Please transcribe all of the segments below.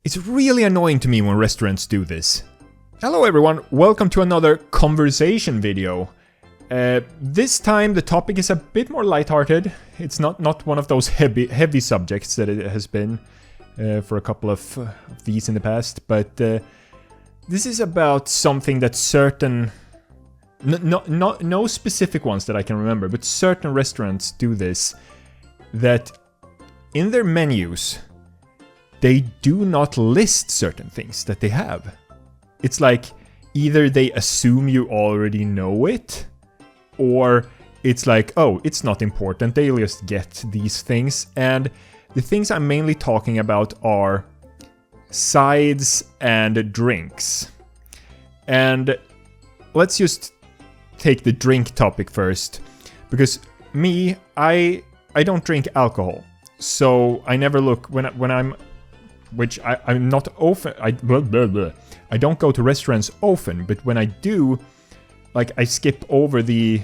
It's really annoying to me when restaurants do this. Hello everyone, welcome to another conversation video. This time the topic is a bit more lighthearted. It's not one of those heavy subjects that it has been for a couple of these in the past, but this is about something that certain, no specific ones that I can remember, but certain restaurants do this, that in their menus they do not list certain things that they have. It's like either they assume you already know it, or it's like, oh, it's not important, they just get these things. And the things I'm mainly talking about are sides and drinks. And let's just take the drink topic first, because me, I don't drink alcohol, so I never look when I'm, which I'm not often, I don't go to restaurants often, but when I do, like, I skip over the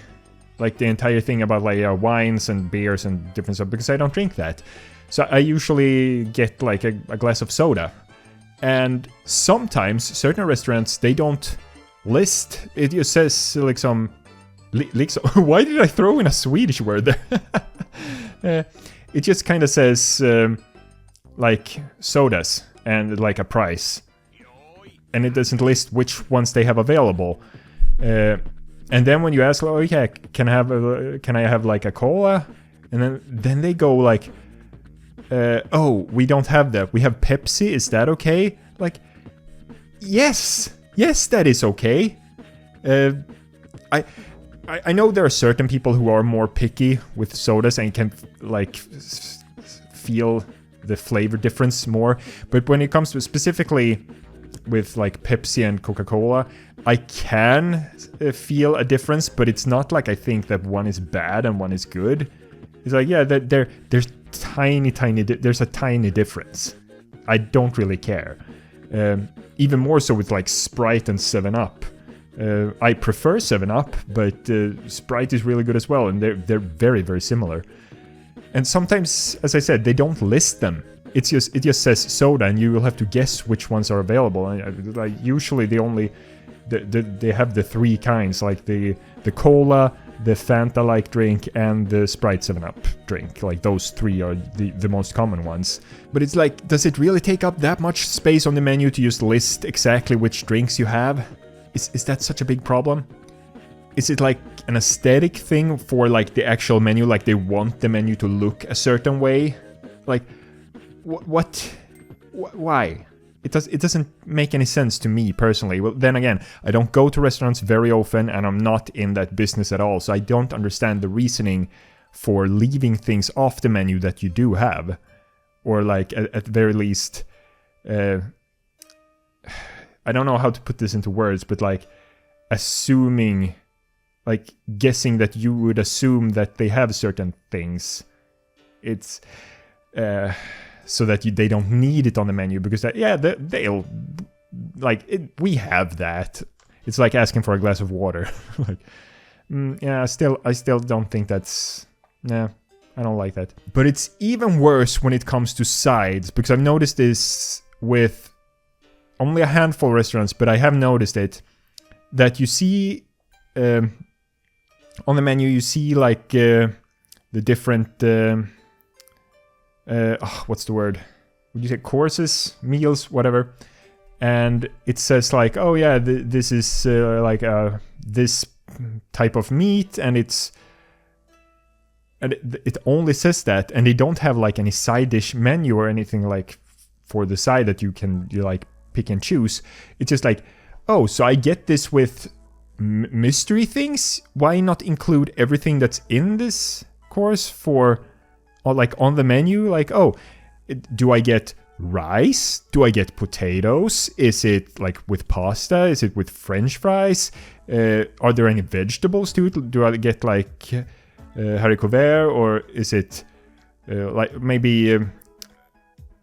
entire thing about wines and beers and different stuff, because I don't drink that. So I usually get like a glass of soda. And sometimes certain restaurants, they don't list, it just says like some why did I throw in a Swedish word there? It just kind of says like sodas and like a price, and it doesn't list which ones they have available. And then when you ask, oh yeah, can I have like a cola? And then they go like, oh, we don't have that. We have Pepsi. Is that okay? Like, yes, that is okay. I know there are certain people who are more picky with sodas and can like feel the flavor difference more, but when it comes to specifically with like Pepsi and Coca-Cola, I can feel a difference, but it's not like I think that one is bad and one is good. It's like, yeah, there's there's a tiny difference. I don't really care. Even more so with like Sprite and 7-Up. I prefer 7-Up, but Sprite is really good as well, and they're very, very similar. And sometimes, as I said, they don't list them. It just says soda, and you will have to guess which ones are available. Like usually they have the three kinds, like the cola, the Fanta-like drink, and the Sprite 7-Up drink. Like those three are the most common ones. But it's like, does it really take up that much space on the menu to just list exactly which drinks you have? Is that such a big problem? Is it like an aesthetic thing for like the actual menu? Like they want the menu to look a certain way? Like, why? It doesn't make any sense to me personally. Well, then again, I don't go to restaurants very often, and I'm not in that business at all, so I don't understand the reasoning for leaving things off the menu that you do have, or like at the very least, I don't know how to put this into words, but like assuming, like guessing that you would assume that they have certain things. It's so that they don't need it on the menu, because they'll like it, we have that. It's like asking for a glass of water. Like, yeah, I still don't think that's, nah, I don't like that. But it's even worse when it comes to sides, because I've noticed this with only a handful of restaurants, but I have noticed it, that you see on the menu, you see like the different what's the word? Would you say courses, meals, whatever? And it says like, oh yeah, this is like this type of meat, and it only says that, and they don't have like any side dish menu or anything like for the side that you like pick and choose. It's just like, oh, so I get this with mystery things? Why not include everything that's in this course for, or like on the menu? Like, oh, do I get rice? Do I get potatoes? Is it like with pasta? Is it with French fries? Are there any vegetables to it? Do I get like haricots verts, or is it like maybe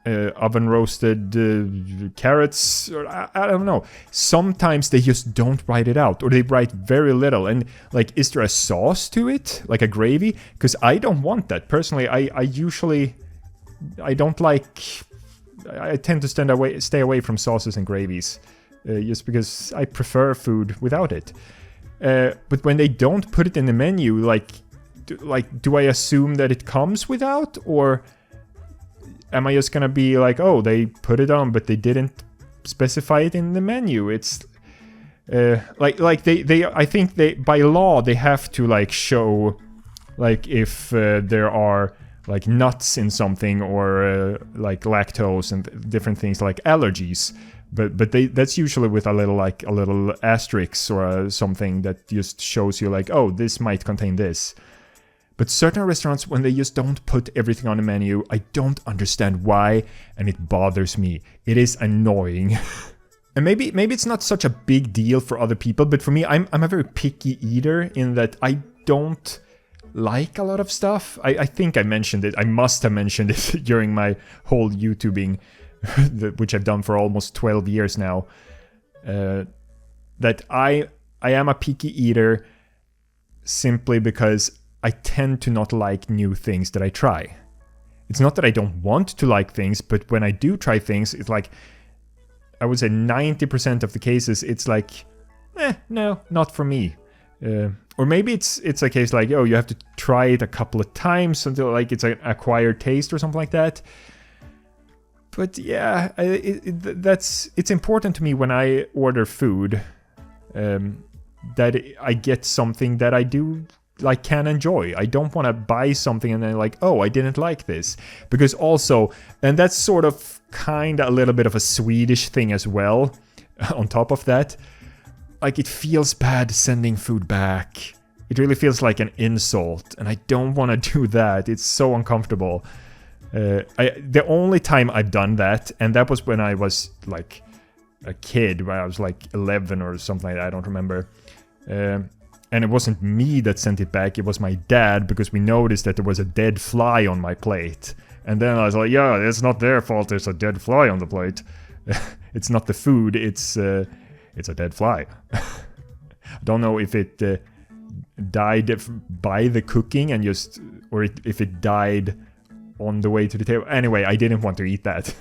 oven roasted carrots? Or I don't know. Sometimes they just don't write it out, or they write very little. And like, is there a sauce to it, like a gravy? Because I don't want that personally. I usually, I don't like I tend to stay away from sauces and gravies, just because I prefer food without it. But when they don't put it in the menu, like, do I assume that it comes without, or am I just gonna be like, oh, they put it on, but they didn't specify it in the menu? It's like they I think they, by law, they have to like show, like, if there are like nuts in something, or like lactose and different things like allergies. But that's usually with a little asterisk or something that just shows you like, oh, this might contain this. But certain restaurants, when they just don't put everything on the menu, I don't understand why, and it bothers me. It is annoying. And maybe it's not such a big deal for other people, but for me, I'm a very picky eater in that I don't like a lot of stuff. I think I mentioned it. I must have mentioned it during my whole YouTubing, which I've done for almost 12 years now. That I am a picky eater simply because I tend to not like new things that I try. It's not that I don't want to like things, but when I do try things, it's like, I would say 90% of the cases, it's like, no, not for me. Or maybe it's a case like, oh, you have to try it a couple of times until like it's an acquired taste or something like that. But yeah, it's important to me when I order food, that I get something that I do like can enjoy. I don't want to buy something and then like, oh, I didn't like this. Because also, and that's sort of kind of a little bit of a Swedish thing as well, on top of that, like it feels bad sending food back. It really feels like an insult, and I don't want to do that. It's so uncomfortable. The only time I've done that, and that was when I was like a kid, when I was like 11 or something like that, I don't remember. And it wasn't me that sent it back, it was my dad, because we noticed that there was a dead fly on my plate. And then I was like, yeah, it's not their fault, there's a dead fly on the plate. It's not the food, it's a dead fly. I don't know if it died by the cooking and just, or if it died on the way to the table. Anyway, I didn't want to eat that.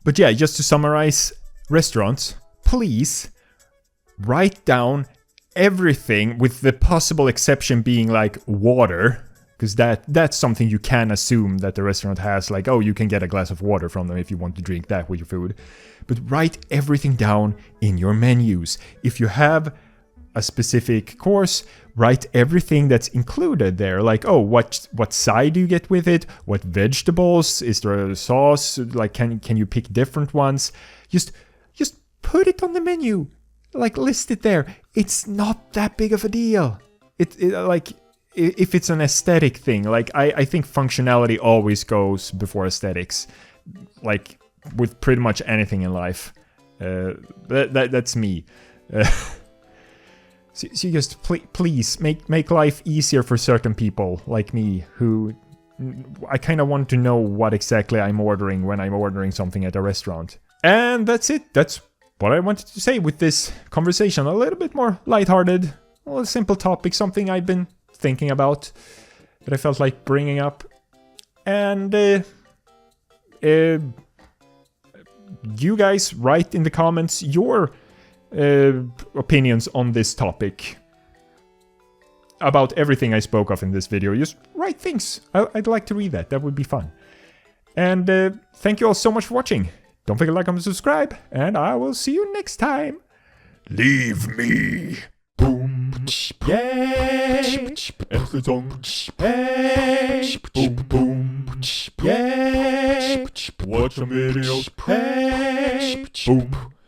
But yeah, just to summarize, restaurants, please write down everything, with the possible exception being like water, because that's something you can assume that the restaurant has, like, oh, you can get a glass of water from them if you want to drink that with your food. But write everything down in your menus. If you have a specific course, write everything that's included there, like, oh, what side do you get with it, what vegetables, is there a sauce, like can you pick different ones, just put it on the menu. Like, list it there. It's not that big of a deal. It like, if it's an aesthetic thing, like I think functionality always goes before aesthetics, like with pretty much anything in life. That's me. So just please make life easier for certain people like me, who I kind of want to know what exactly I'm ordering when I'm ordering something at a restaurant. And that's it. That's what I wanted to say with this conversation. A little bit more lighthearted, a simple topic, something I've been thinking about that I felt like bringing up. And you guys write in the comments your opinions on this topic, about everything I spoke of in this video. Just write things. I'd like to read that. That would be fun. And thank you all so much for watching. Don't forget to like, comment, subscribe, and I will see you next time. Leave me. Boom. Yay. Hey. Boom, boom. Yay. Watch some videos. Hey. Boom.